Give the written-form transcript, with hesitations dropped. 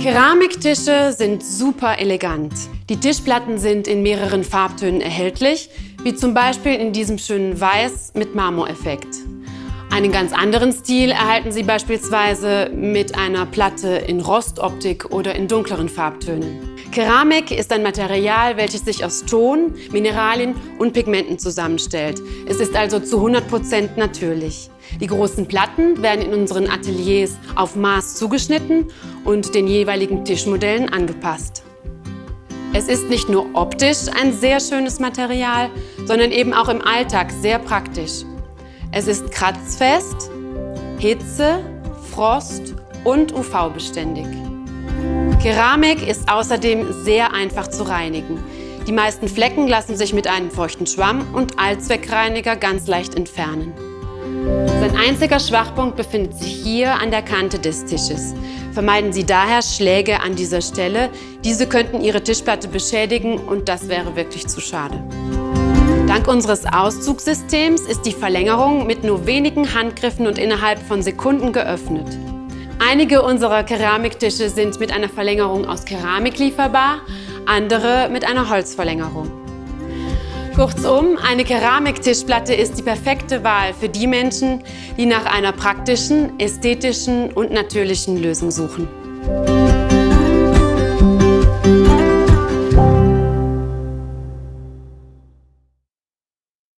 Keramiktische sind super elegant. Die Tischplatten sind in mehreren Farbtönen erhältlich, wie zum Beispiel in diesem schönen Weiß mit Marmoreffekt. Einen ganz anderen Stil erhalten Sie beispielsweise mit einer Platte in Rostoptik oder in dunkleren Farbtönen. Keramik ist ein Material, welches sich aus Ton, Mineralien und Pigmenten zusammenstellt. Es ist also zu 100% natürlich. Die großen Platten werden in unseren Ateliers auf Maß zugeschnitten und den jeweiligen Tischmodellen angepasst. Es ist nicht nur optisch ein sehr schönes Material, sondern eben auch im Alltag sehr praktisch. Es ist kratzfest, Hitze, Frost und UV-beständig. Keramik ist außerdem sehr einfach zu reinigen. Die meisten Flecken lassen sich mit einem feuchten Schwamm und Allzweckreiniger ganz leicht entfernen. Sein einziger Schwachpunkt befindet sich hier an der Kante des Tisches. Vermeiden Sie daher Schläge an dieser Stelle. Diese könnten Ihre Tischplatte beschädigen und das wäre wirklich zu schade. Dank unseres Auszugssystems ist die Verlängerung mit nur wenigen Handgriffen und innerhalb von Sekunden geöffnet. Einige unserer Keramiktische sind mit einer Verlängerung aus Keramik lieferbar, andere mit einer Holzverlängerung. Kurzum, eine Keramiktischplatte ist die perfekte Wahl für die Menschen, die nach einer praktischen, ästhetischen und natürlichen Lösung suchen.